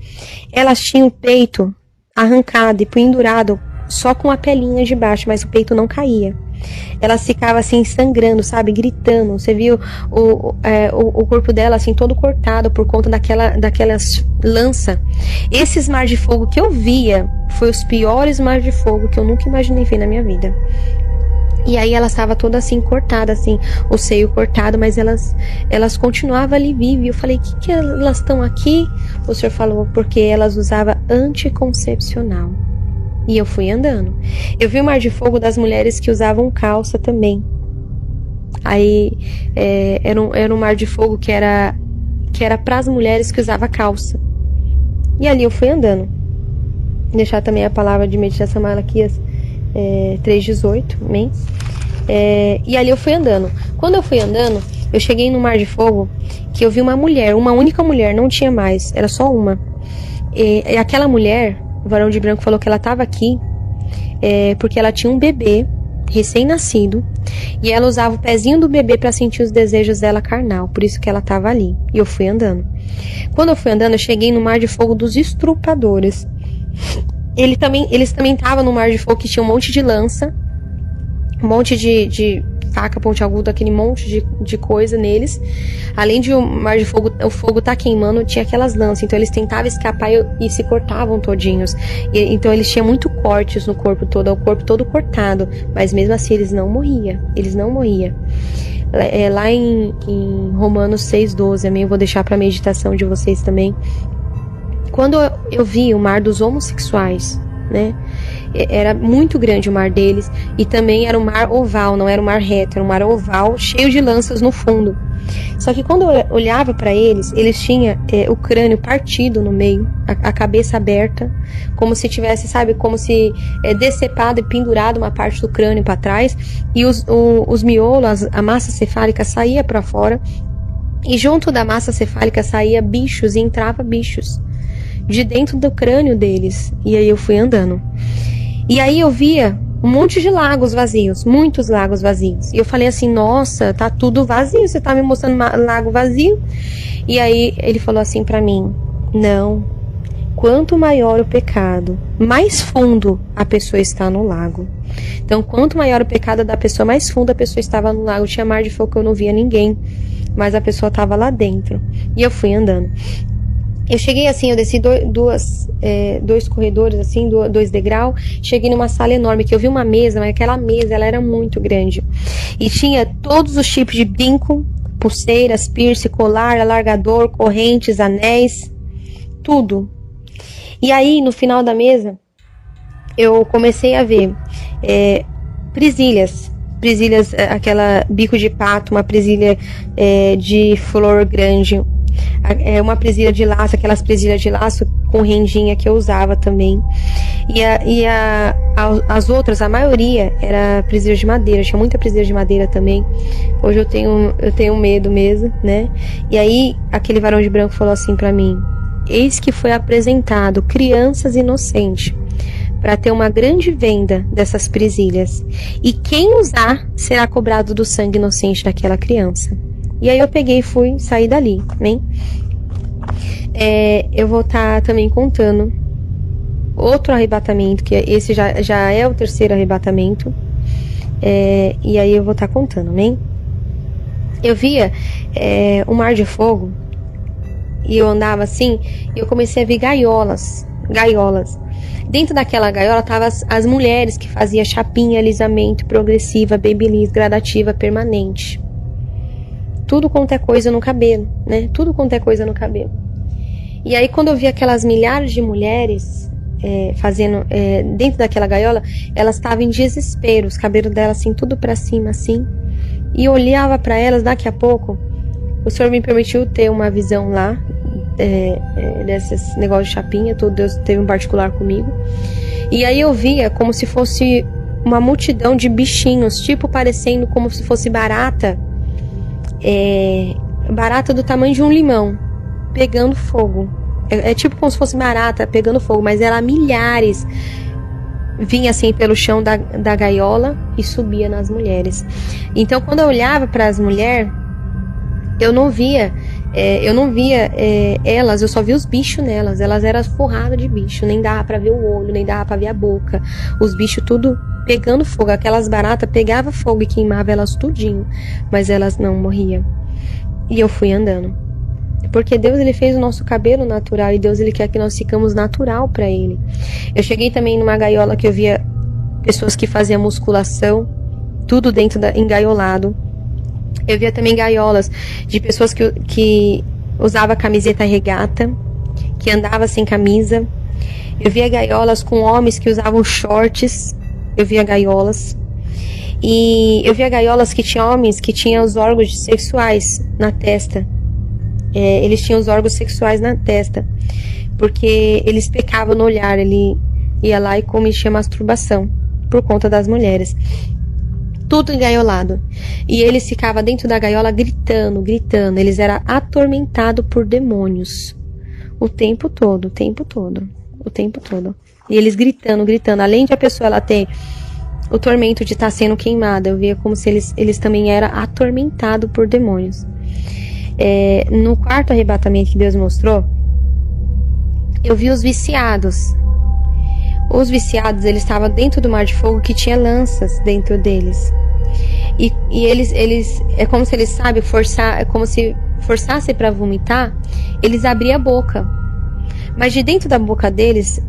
Elas tinham o peito arrancado e pendurado só com a pelinha de baixo, mas o peito não caía. Elas ficavam assim sangrando, sabe, gritando. Você viu o corpo dela assim todo cortado por conta daquelas lanças. Esses mar de fogo que eu via foi os piores mar de fogo que eu nunca imaginei ver na minha vida. E aí ela estava toda assim cortada, assim, o seio cortado, mas elas continuavam ali vivas. E eu falei, que elas estão aqui? O senhor falou, porque elas usavam anticoncepcional. E eu fui andando. Eu vi o mar de fogo das mulheres que usavam calça também. Aí era um mar de fogo que era para as mulheres que usavam calça. E ali eu fui andando. Vou deixar também a palavra de meditação Malaquias 3:18, amém? E ali eu fui andando. Quando eu fui andando, eu cheguei no mar de fogo que eu vi uma mulher, uma única mulher, não tinha mais, era só uma. E aquela mulher, o varão de branco falou que ela estava aqui porque ela tinha um bebê recém-nascido E ela usava o pezinho do bebê para sentir os desejos dela carnal, por isso que ela estava ali. E eu fui andando. Quando eu fui andando, eu cheguei no Mar de Fogo dos Estrupadores. Eles também estavam no Mar de Fogo que tinha um monte de lança, um monte de faca pontiaguda, aquele monte de coisa neles. Além de o Mar de Fogo, o fogo tá queimando, tinha aquelas lanças. Então eles tentavam escapar e se cortavam todinhos. Então eles tinham muito cortes no corpo todo, o corpo todo cortado. Mas mesmo assim eles não morriam. Lá em Romanos 6,12, amém? Eu vou deixar para meditação de vocês também. Quando eu vi o mar dos homossexuais, né? Era muito grande o mar deles, e também era um mar oval, não era um mar reto, era um mar oval, cheio de lanças no fundo. Só que quando eu olhava para eles tinham o crânio partido no meio, a cabeça aberta, como se tivesse, sabe, como se decepado e pendurado uma parte do crânio para trás, e os miolos, a massa cefálica saía para fora, e junto da massa cefálica saía bichos e entrava bichos de dentro do crânio deles. E aí eu fui andando. E aí eu via um monte de lagos vazios, muitos lagos vazios. E eu falei assim, nossa, tá tudo vazio, você tá me mostrando lago vazio? E aí ele falou assim pra mim, não, quanto maior o pecado, mais fundo a pessoa está no lago. Então, quanto maior o pecado da pessoa, mais fundo a pessoa estava no lago. Tinha mar de fogo que eu não via ninguém, mas a pessoa estava lá dentro. E eu fui andando. Eu cheguei assim, eu desci dois corredores, assim, 2 degraus. Cheguei numa sala enorme, que eu vi uma mesa, mas aquela mesa, ela era muito grande. E tinha todos os tipos de brinco, pulseiras, piercing, colar, alargador, correntes, anéis, tudo. E aí, no final da mesa, eu comecei a ver presilhas, aquela bico de pato, uma presilha de flor grande, uma presilha de laço, aquelas presilhas de laço com rendinha que eu usava também. As outras, a maioria, era presilha de madeira. Tinha muita presilha de madeira também. Hoje eu tenho medo mesmo, né? E aí, aquele varão de branco falou assim pra mim: eis que foi apresentado crianças inocentes para ter uma grande venda dessas presilhas. E quem usar será cobrado do sangue inocente daquela criança. E aí eu peguei e saí dali, né? Eu vou estar também contando outro arrebatamento, que esse já é o 3º arrebatamento. E aí eu vou estar contando, né? Eu via um mar de fogo, e eu andava assim, e eu comecei a ver gaiolas. Dentro daquela gaiola estavam as mulheres que faziam chapinha, alisamento, progressiva, babyliss, gradativa, permanente. Tudo quanto é coisa no cabelo, né? Tudo quanto é coisa no cabelo. E aí, quando eu vi aquelas milhares de mulheres fazendo dentro daquela gaiola, elas estavam em desespero, os cabelos delas assim, tudo pra cima, assim. E eu olhava pra elas, daqui a pouco, o Senhor me permitiu ter uma visão lá, desses negócios de chapinha, Deus teve um particular comigo. E aí eu via como se fosse uma multidão de bichinhos, tipo parecendo como se fosse barata, barata do tamanho de um limão, pegando fogo. É tipo como se fosse barata pegando fogo, mas era milhares. Vinha assim pelo chão da gaiola e subia nas mulheres. Então, quando eu olhava para as mulheres, eu não via elas, eu só via os bichos nelas. Elas eram forradas de bicho, nem dava para ver o olho, nem dava para ver a boca. Os bichos tudo pegando fogo. Aquelas baratas pegavam fogo e queimava elas tudinho, mas elas não morriam. E eu fui andando, porque Deus, ele fez o nosso cabelo natural, e Deus, ele quer que nós ficamos natural para ele. Eu cheguei também numa gaiola que eu via pessoas que faziam musculação, tudo dentro engaiolado. Eu via também gaiolas de pessoas que usava camiseta regata, que andava sem camisa. Eu via gaiolas com homens que usavam shorts. Eu via gaiolas. E eu via gaiolas que tinham homens que tinham os órgãos sexuais na testa. Eles tinham os órgãos sexuais na testa, porque eles pecavam no olhar. Ele ia lá e cometia masturbação por conta das mulheres. Tudo engaiolado. E eles ficavam dentro da gaiola gritando. Eles eram atormentados por demônios. O tempo todo. E eles gritando. Além de a pessoa ela ter o tormento de estar sendo queimada. Eu via como se eles também eram atormentados por demônios. No quarto arrebatamento que Deus mostrou, eu vi os viciados. Os viciados, eles estavam dentro do mar de fogo que tinha lanças dentro deles. E eles é como se eles, sabe, é como se forçassem para vomitar, eles abriam a boca. Mas de dentro da boca deles,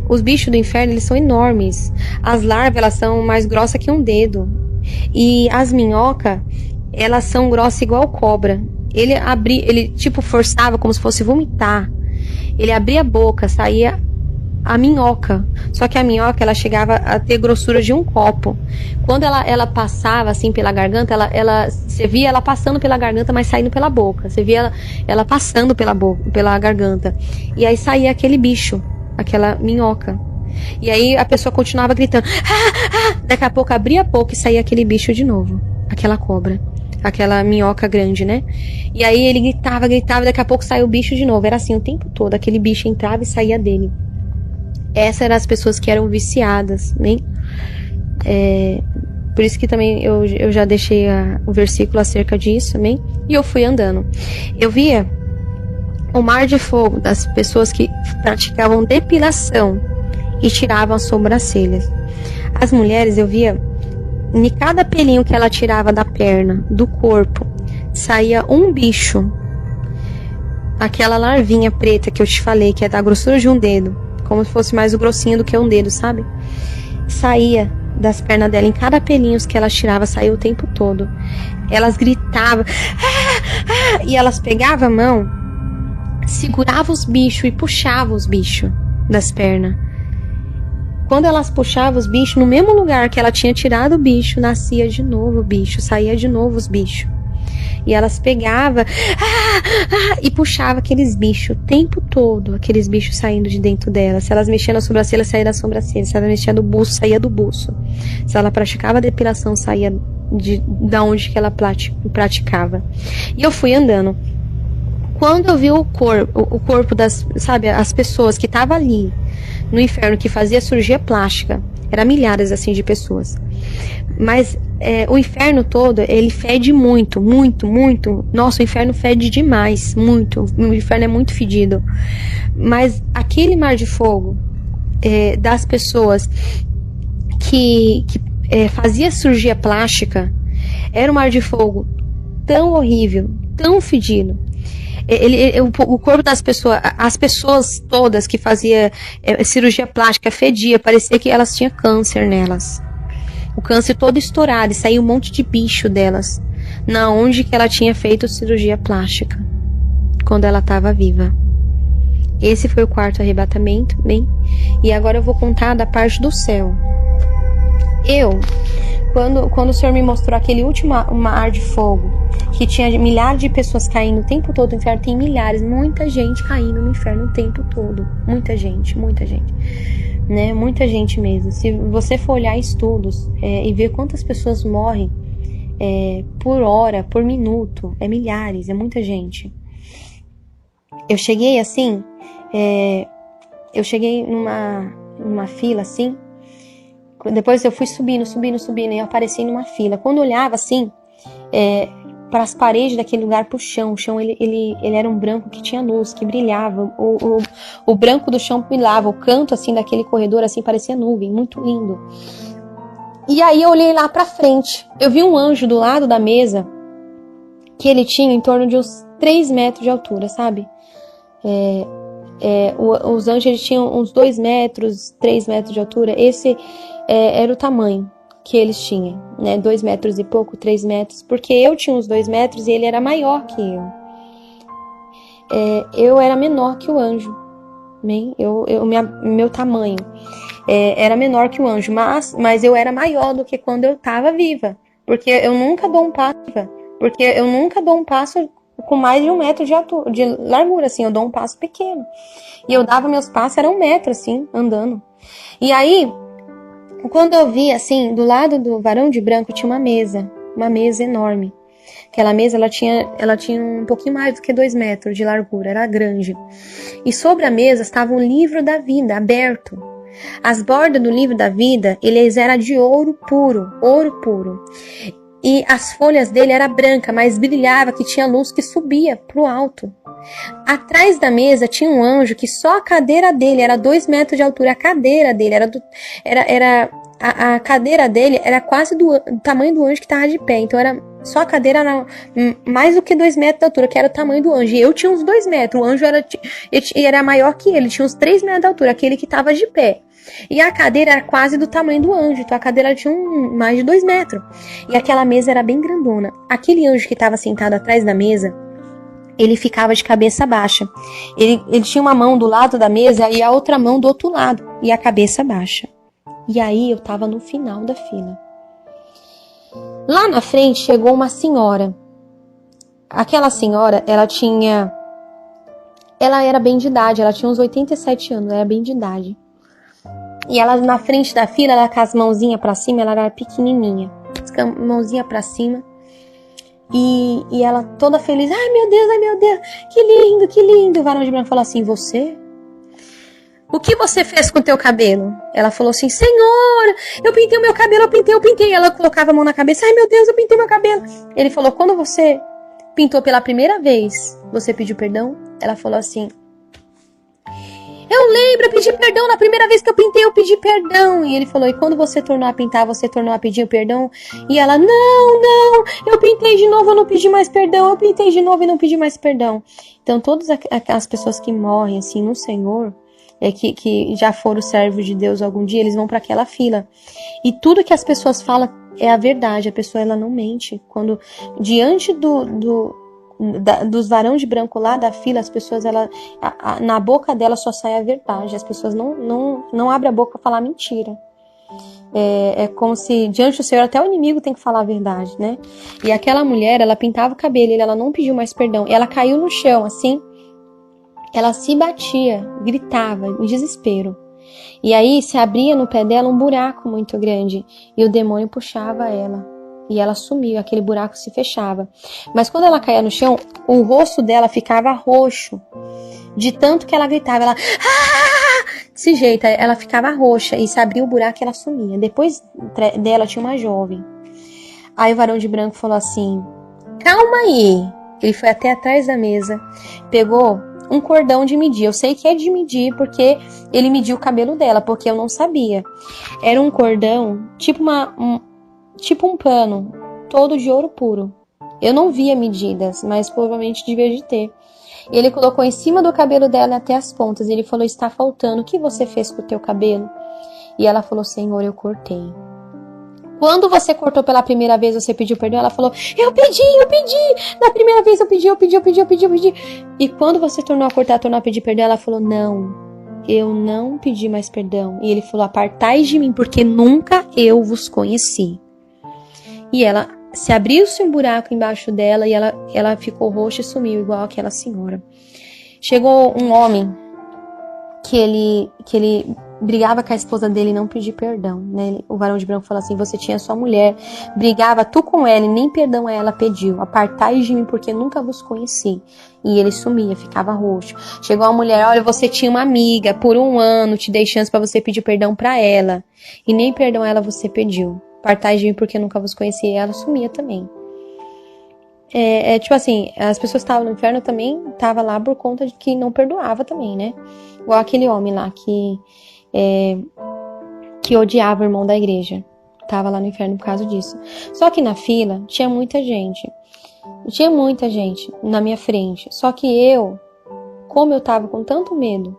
os bichos do inferno, eles são enormes. As larvas, elas são mais grossas que um dedo. E as minhocas, elas são grossas igual cobra. Ele tipo forçava como se fosse vomitar. Ele abria a boca, saía a minhoca. Só que a minhoca, ela chegava a ter grossura de um copo. Quando ela passava assim pela garganta, você via ela passando pela garganta, mas saindo pela boca. Você via ela passando pela garganta. E aí saía aquele bicho, aquela minhoca. E aí a pessoa continuava gritando. Daqui a pouco abria a boca e saía aquele bicho de novo. Aquela cobra. Aquela minhoca grande, né? E aí ele gritava, daqui a pouco saiu o bicho de novo. Era assim o tempo todo. Aquele bicho entrava e saía dele. Essas eram as pessoas que eram viciadas, né? Por isso que também eu já deixei o versículo acerca disso, amém? E eu fui andando. Eu via o mar de fogo das pessoas que praticavam depilação e tiravam as sobrancelhas. As mulheres, eu via, em cada pelinho que ela tirava da perna, do corpo, saía um bicho. Aquela larvinha preta que eu te falei, que é da grossura de um dedo. Como se fosse mais grossinho do que um dedo, sabe? Saía das pernas dela, em cada pelinho que ela tirava, saía o tempo todo. Elas gritavam, e elas pegavam a mão, seguravam os bichos e puxavam os bichos das pernas. Quando elas puxavam os bichos, no mesmo lugar que ela tinha tirado o bicho, nascia de novo o bicho, saía de novo os bichos. E elas pegavam e puxavam aqueles bichos o tempo todo, aqueles bichos saindo de dentro dela. Se elas mexiam na sobrancelha, saía da sobrancelha. Se ela mexia no buço, saía do buço. Se ela praticava depilação, saía da onde que ela praticava. E eu fui andando. Quando eu vi o corpo das, sabe, as pessoas que estavam ali no inferno, que fazia cirurgia plástica, eram milhares assim de pessoas. Mas o inferno todo, ele fede muito, muito, muito. Nossa, o inferno fede demais, muito. O inferno é muito fedido. Mas aquele mar de fogo das pessoas que fazia cirurgia plástica, era um mar de fogo tão horrível, tão fedido. O corpo das pessoas, as pessoas todas que faziam cirurgia plástica fedia, parecia que elas tinham câncer nelas. O câncer todo estourado, e saiu um monte de bicho delas, na onde que ela tinha feito cirurgia plástica, quando ela estava viva. Esse foi o quarto arrebatamento, bem? E agora eu vou contar da parte do céu. Quando o Senhor me mostrou aquele último mar de fogo, que tinha milhares de pessoas caindo o tempo todo no inferno, tem milhares, muita gente caindo no inferno o tempo todo. Muita gente. Né? Muita gente mesmo. Se você for olhar estudos e ver quantas pessoas morrem por hora, por minuto, milhares, é muita gente. Eu cheguei assim, eu cheguei numa fila assim, depois eu fui subindo, e eu apareci numa fila. Quando eu olhava assim, para as paredes daquele lugar, pro chão, o chão ele era um branco que tinha luz, que brilhava, o branco do chão brilhava, o canto assim daquele corredor assim parecia nuvem, muito lindo. E aí eu olhei lá pra frente, eu vi um anjo do lado da mesa, que ele tinha em torno de uns 3 metros de altura, sabe? Os anjos eles tinham uns 2 metros, 3 metros de altura. Esse era o tamanho que eles tinham, né? 2 metros e pouco, 3 metros, porque eu tinha uns 2 metros e ele era maior que eu. Eu era menor que o anjo, né? Meu tamanho era menor que o anjo, mas eu era maior do que quando eu estava viva, porque eu nunca dou um passo com mais de 1 metro de largura, assim, eu dou um passo pequeno. E eu dava meus passos, era 1 metro, assim, andando. E aí, quando eu vi, assim, do lado do varão de branco tinha uma mesa enorme. Aquela mesa, ela tinha um pouquinho mais do que 2 metros de largura, era grande. E sobre a mesa estava um livro da vida, aberto. As bordas do livro da vida, eles eram de ouro puro, ouro puro. E as folhas dele era branca, mas brilhava, que tinha luz que subia pro alto. Atrás da mesa tinha um anjo que só a cadeira dele era 2 metros de altura. A cadeira dele a cadeira dele era quase do tamanho do anjo que estava de pé. Então só a cadeira era mais do que 2 metros de altura, que era o tamanho do anjo. E eu tinha uns 2 metros. O anjo era maior que ele, tinha uns 3 metros de altura, aquele que estava de pé. E a cadeira era quase do tamanho do anjo. Então a cadeira tinha mais de 2 metros. E aquela mesa era bem grandona. Aquele anjo que estava sentado atrás da mesa, ele ficava de cabeça baixa. Ele tinha uma mão do lado da mesa e a outra mão do outro lado. E a cabeça baixa. E aí eu tava no final da fila. Lá na frente chegou uma senhora. Aquela senhora, ela era bem de idade. Ela tinha uns 87 anos, ela era bem de idade. E ela na frente da fila, ela com as mãozinhas pra cima, ela era pequenininha. Com a mãozinha pra cima. E ela toda feliz. Ai meu Deus, que lindo, que lindo. O varão de branco falou assim, você? O que você fez com o teu cabelo? Ela falou assim, Senhor, eu pintei o meu cabelo, eu pintei. Ela colocava a mão na cabeça, ai meu Deus, eu pintei meu cabelo. Ele falou, quando você pintou pela primeira vez, você pediu perdão? Ela falou assim, eu lembro, eu pedi perdão na primeira vez que eu pintei, eu pedi perdão. E ele falou, e quando você tornou a pintar, você tornou a pedir perdão? E ela, não, eu pintei de novo, eu não pedi mais perdão, eu pintei de novo e não pedi mais perdão. Então todas as pessoas que morrem assim no Senhor, que já foram servos de Deus algum dia, eles vão para aquela fila. E tudo que as pessoas falam é a verdade, a pessoa ela não mente. Quando diante dos varão de branco lá da fila, as pessoas, na boca dela só sai a verdade. As pessoas não abrem a boca para falar mentira. É como se diante do Senhor até o inimigo tem que falar a verdade, né? E aquela mulher, ela pintava o cabelo e ela não pediu mais perdão. Ela caiu no chão, assim, ela se batia, gritava, em desespero. E aí se abria no pé dela um buraco muito grande e o demônio puxava ela. E ela sumiu, aquele buraco se fechava. Mas quando ela caía no chão, o rosto dela ficava roxo. De tanto que ela gritava, ela... Desse jeito, ela ficava roxa. E se abria o buraco e ela sumia. Depois dela tinha uma jovem. Aí o varão de branco falou assim, calma aí. Ele foi até atrás da mesa, pegou um cordão de medir. Eu sei que é de medir porque ele mediu o cabelo dela, porque eu não sabia. Era um cordão, tipo um pano, todo de ouro puro. Eu não via medidas, mas provavelmente devia de ter. Ele colocou em cima do cabelo dela até as pontas. Ele falou, está faltando, o que você fez com o teu cabelo? E ela falou, Senhor, eu cortei. Quando você cortou pela primeira vez, você pediu perdão? Ela falou, eu pedi. Na primeira vez eu pedi. E quando você tornou a cortar, tornou a pedir perdão, ela falou, não, eu não pedi mais perdão. E ele falou, apartai de mim, porque nunca eu vos conheci. E ela se abriu-se um buraco embaixo dela e ela ficou roxa e sumiu, igual aquela senhora. Chegou um homem que ele brigava com a esposa dele e não pediu perdão, né? O varão de branco falou assim, você tinha sua mulher, brigava tu com ela e nem perdão a ela pediu. Apartai de mim porque nunca vos conheci. E ele sumia, ficava roxo. Chegou a mulher, olha, você tinha uma amiga, por 1 ano te dei chance para você pedir perdão para ela. E nem perdão a ela você pediu. Apartai de mim porque nunca vos conheci. E ela sumia também. Tipo assim, as pessoas que estavam no inferno também estavam lá por conta de que não perdoava também, né? Igual aquele homem lá que odiava o irmão da igreja. Tava lá no inferno por causa disso. Só que na fila tinha muita gente. Tinha muita gente na minha frente. Só que como eu tava com tanto medo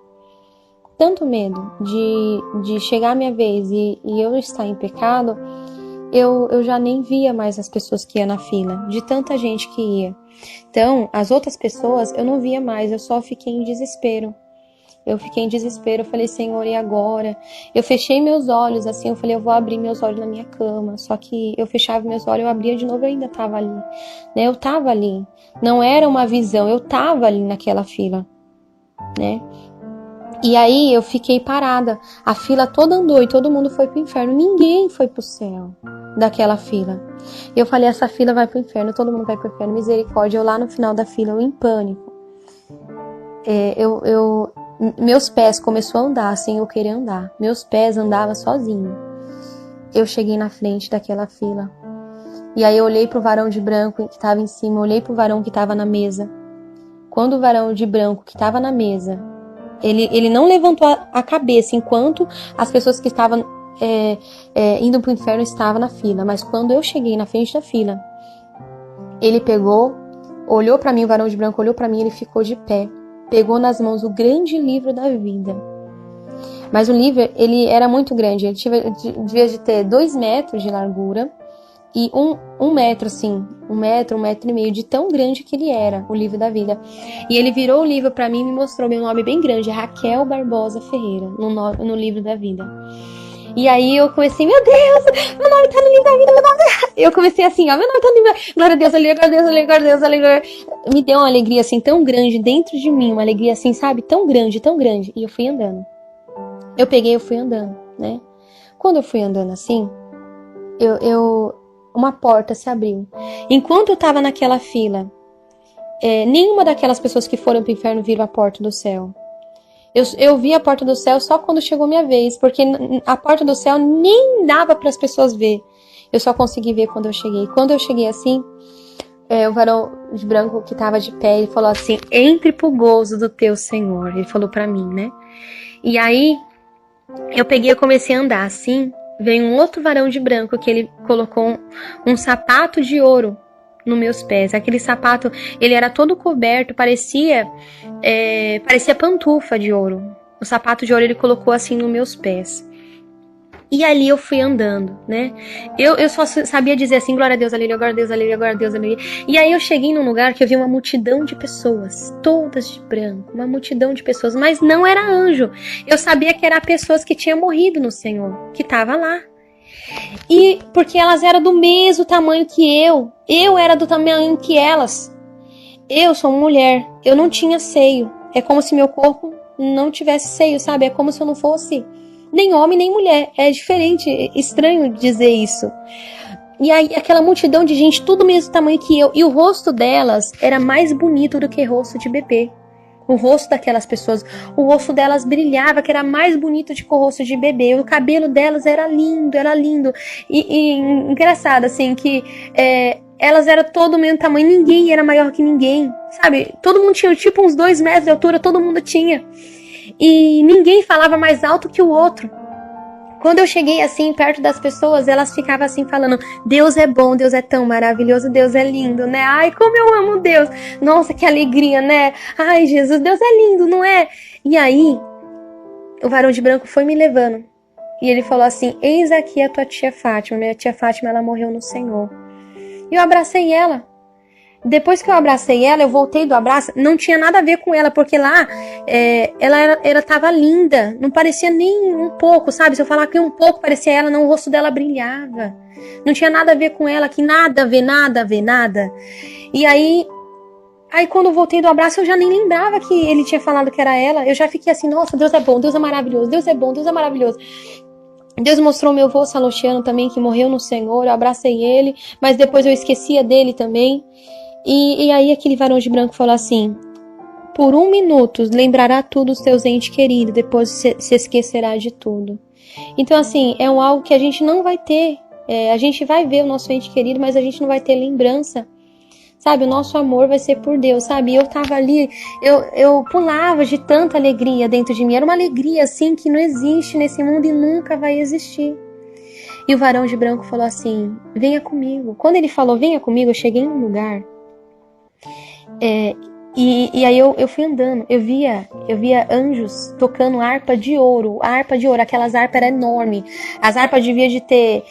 de chegar a minha vez e eu estar em pecado, eu já nem via mais as pessoas que iam na fila, de tanta gente que ia. Então, as outras pessoas eu não via mais, eu só fiquei em desespero. Eu falei, Senhor, e agora? Eu fechei meus olhos, assim, eu falei, eu vou abrir meus olhos na minha cama. Só que eu fechava meus olhos, eu abria de novo, eu ainda estava ali. Né? Eu estava ali. Não era uma visão, eu estava ali naquela fila. Né? E aí eu fiquei parada. A fila toda andou e todo mundo foi pro inferno. Ninguém foi pro céu daquela fila. Eu falei, essa fila vai pro inferno, todo mundo vai pro inferno. Misericórdia. Eu lá no final da fila, eu em pânico. meus pés começou a andar sem eu querer andar. Meus pés andavam sozinho. Eu cheguei na frente daquela fila. E aí eu olhei pro varão de branco que estava em cima, olhei pro varão que estava na mesa. Quando o varão de branco que estava na mesa, ele não levantou a cabeça enquanto as pessoas que estavam indo pro inferno estavam na fila. Mas quando eu cheguei na frente da fila, ele pegou, olhou para mim, o varão de branco olhou para mim, ele ficou de pé. Pegou nas mãos o grande livro da vida. Mas o livro, ele era muito grande. Ele devia de ter 2 metros de largura e um metro, assim, 1,5 metro, de tão grande que ele era, o livro da vida. E ele virou o livro pra mim e me mostrou meu nome bem grande, Raquel Barbosa Ferreira, no livro da vida. E aí eu comecei, meu Deus, meu nome tá no livro da vida, meu nome... Eu comecei assim, ó, meu nome tá no livro da vida, glória a Deus, glória a Deus, glória a Deus, glória a Deus. Me deu uma alegria assim tão grande dentro de mim, uma alegria assim, sabe, tão grande, e eu fui andando. Eu fui andando, né? Quando eu fui andando assim, uma porta se abriu. Enquanto eu tava naquela fila, nenhuma daquelas pessoas que foram pro inferno viram a porta do céu. Eu vi a porta do céu só quando chegou minha vez, porque a porta do céu nem dava para as pessoas ver. Eu só consegui ver quando eu cheguei. Quando eu cheguei assim, o varão de branco que tava de pé, ele falou assim, entre pro gozo do teu Senhor. Ele falou para mim, né? E aí, eu peguei e comecei a andar assim. Veio um outro varão de branco que ele colocou um sapato de ouro nos meus pés. Aquele sapato, ele era todo coberto, parecia pantufa de ouro. O sapato de ouro ele colocou assim nos meus pés. E ali eu fui andando, né? Eu só sabia dizer assim, glória a Deus, aleluia, glória a Deus, aleluia, glória a Deus, aleluia. E aí eu cheguei num lugar que eu vi uma multidão de pessoas, todas de branco, uma multidão de pessoas, mas não era anjo. Eu sabia que eram pessoas que tinham morrido no Senhor, que estavam lá. E porque elas eram do mesmo tamanho que eu era do tamanho que elas. Eu sou mulher, eu não tinha seio. É como se meu corpo não tivesse seio, sabe? É como se eu não fosse nem homem nem mulher. É diferente, é estranho dizer isso. E aí aquela multidão de gente, tudo do mesmo tamanho que eu. E o rosto delas era mais bonito do que o rosto de bebê. O rosto daquelas pessoas, o rosto delas brilhava, que era mais bonito do que o rosto de bebê. O cabelo delas era lindo, era lindo. E engraçado, assim, que elas eram todo o mesmo tamanho, ninguém era maior que ninguém, sabe? Todo mundo tinha tipo uns 2 metros de altura, todo mundo tinha. E ninguém falava mais alto que o outro. Quando eu cheguei assim, perto das pessoas, elas ficavam assim falando, Deus é bom, Deus é tão maravilhoso, Deus é lindo, né? Ai, como eu amo Deus. Nossa, que alegria, né? Ai, Jesus, Deus é lindo, não é? E aí, o varão de branco foi me levando. E ele falou assim, eis aqui a tua tia Fátima. Minha tia Fátima, ela morreu no Senhor. E eu abracei ela. Depois que eu abracei ela, eu voltei do abraço, não tinha nada a ver com ela, porque lá ela tava linda, não parecia nem um pouco, sabe? Se eu falar que um pouco parecia ela, não, o rosto dela brilhava. Não tinha nada a ver com ela, que nada a ver, nada a ver, nada. E aí quando eu voltei do abraço, eu já nem lembrava que ele tinha falado que era ela. Eu já fiquei assim, nossa, Deus é bom, Deus é maravilhoso, Deus é bom, Deus é maravilhoso. Deus mostrou meu avô Salostiano também, que morreu no Senhor, eu abracei ele, mas depois eu esquecia dele também. E aí aquele varão de branco falou assim, por 1 minuto lembrará tudo os teus entes queridos, depois se esquecerá de tudo. Então assim, é algo que a gente não vai ter, a gente vai ver o nosso ente querido, mas a gente não vai ter lembrança, sabe? O nosso amor vai ser por Deus, sabe? Eu tava ali, eu pulava de tanta alegria dentro de mim, era uma alegria assim que não existe nesse mundo e nunca vai existir. E o varão de branco falou assim, venha comigo. Quando ele falou, venha comigo, eu cheguei num lugar, e aí eu fui andando, eu via anjos tocando harpa de ouro, aquelas harpas eram enormes, as harpas deviam de ter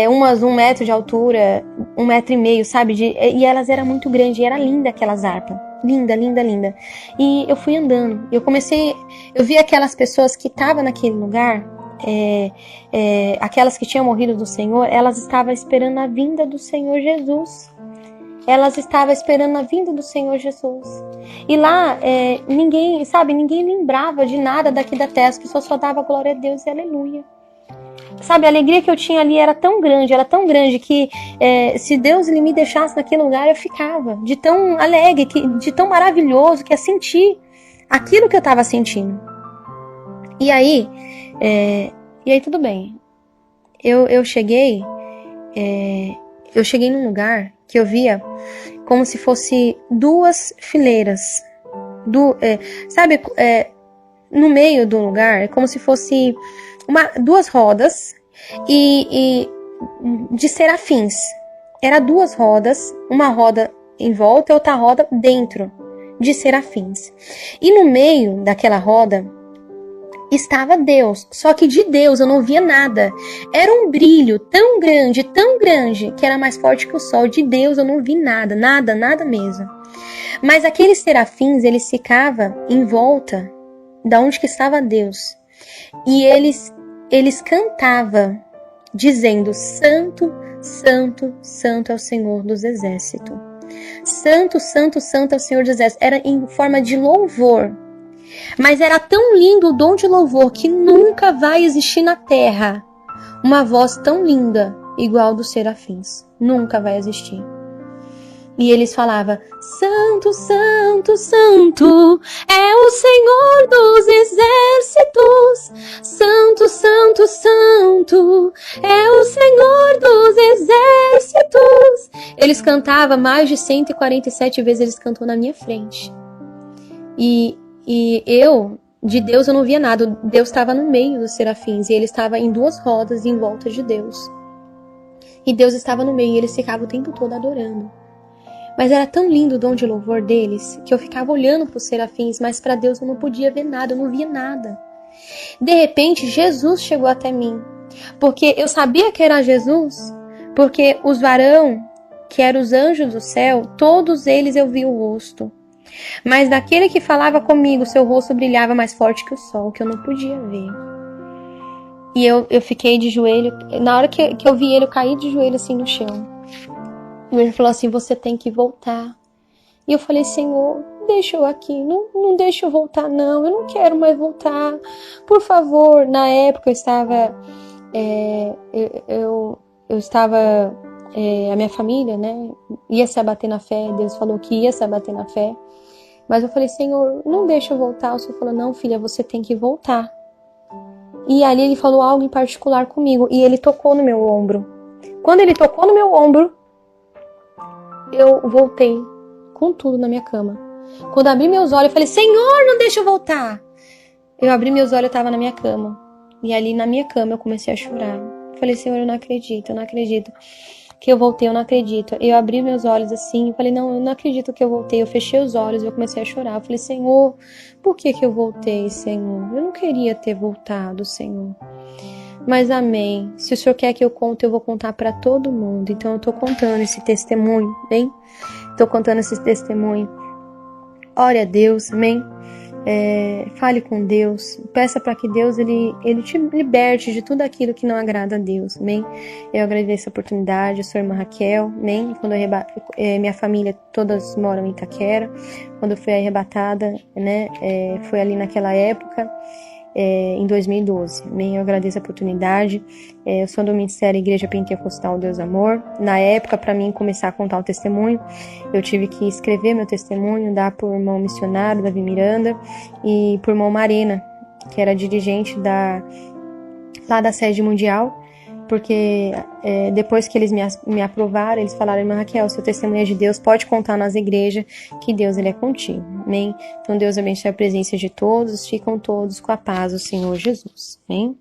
umas 1 metro de altura, 1,5 metro, sabe, e elas eram muito grandes, e era linda aquelas harpas, linda, linda, linda. E eu fui andando, eu vi aquelas pessoas que estavam naquele lugar, aquelas que tinham morrido do Senhor, elas estavam esperando a vinda do Senhor Jesus. Elas estavam esperando a vinda do Senhor Jesus. E lá, ninguém lembrava de nada daqui da terra. As pessoas só davam glória a Deus e aleluia. Sabe, a alegria que eu tinha ali era tão grande que se Deus ele me deixasse naquele lugar, eu ficava. De tão alegre, de tão maravilhoso, que é sentir aquilo que eu estava sentindo. E aí, tudo bem. Eu cheguei num lugar que eu via como se fosse duas fileiras. Sabe, no meio do lugar, é como se fosse duas rodas e de serafins. Era duas rodas, uma roda em volta e outra roda dentro de serafins. E no meio daquela roda estava Deus, só que de Deus eu não via nada. Era um brilho tão grande, que era mais forte que o sol. De Deus eu não vi nada, nada mesmo. Mas aqueles serafins, eles ficavam em volta da onde que estava Deus. E eles cantavam, dizendo: Santo, Santo, Santo é o Senhor dos Exércitos. Santo, Santo, Santo é o Senhor dos Exércitos. Era em forma de louvor. Mas era tão lindo o dom de louvor que nunca vai existir na terra uma voz tão linda igual dos serafins. Nunca vai existir. E eles falavam: Santo, Santo, Santo é o Senhor dos Exércitos. Santo, Santo, Santo é o Senhor dos Exércitos. Eles cantavam mais de 147 vezes, eles cantou na minha frente. E eu, de Deus, eu não via nada. Deus estava no meio dos serafins e ele estava em duas rodas em volta de Deus. E Deus estava no meio e eles ficavam o tempo todo adorando. Mas era tão lindo o dom de louvor deles que eu ficava olhando para os serafins, mas para Deus eu não podia ver nada, eu não via nada. De repente, Jesus chegou até mim, porque eu sabia que era Jesus, porque os varão, que eram os anjos do céu, todos eles eu vi o rosto. Mas daquele que falava comigo, seu rosto brilhava mais forte que o sol, que eu não podia ver. E eu fiquei de joelho, na hora que eu vi ele, eu caí de joelho assim no chão. E ele falou assim: você tem que voltar. E eu falei: Senhor, deixa eu aqui, não deixa eu voltar não, eu não quero mais voltar, por favor. Na época eu estava, a minha família, né, ia se abater na fé, Deus falou que ia se abater na fé. Mas eu falei: Senhor, não deixa eu voltar. O Senhor falou: não, filha, você tem que voltar. E ali ele falou algo em particular comigo, e ele tocou no meu ombro. Quando ele tocou no meu ombro, eu voltei com tudo na minha cama. Quando eu abri meus olhos, eu falei: Senhor, não deixa eu voltar. Eu abri meus olhos, eu estava na minha cama. E ali na minha cama eu comecei a chorar. Eu falei: Senhor, eu não acredito que eu voltei, eu não acredito. Eu abri meus olhos assim, eu falei: não, eu não acredito que eu voltei. Eu fechei os olhos e eu comecei a chorar. Eu falei: Senhor, por que eu voltei, Senhor? Eu não queria ter voltado, Senhor. Mas amém. Se o Senhor quer que eu conte, eu vou contar para todo mundo. Então eu tô contando esse testemunho, bem? Tô contando esse testemunho. Ore a Deus, amém? Fale com Deus. Peça para que Deus ele te liberte de tudo aquilo que não agrada a Deus, amém? Eu agradeço a oportunidade, eu sou a irmã Raquel, amém? Quando minha família todas moram em Itaquera. Quando eu fui arrebatada, né? Foi ali naquela época. Em 2012. Eu agradeço a oportunidade. Eu sou do Ministério Igreja Pentecostal Deus Amor. Na época, para mim começar a contar o testemunho, eu tive que escrever meu testemunho, dar por irmão missionário, Davi Miranda, e por irmão Marena, que era dirigente lá da sede mundial, porque depois que eles me aprovaram, eles falaram: irmã Raquel, seu testemunho é de Deus, pode contar nas igrejas, que Deus ele é contigo, amém? Então Deus abençoe a presença de todos, ficam todos com a paz do Senhor Jesus, amém?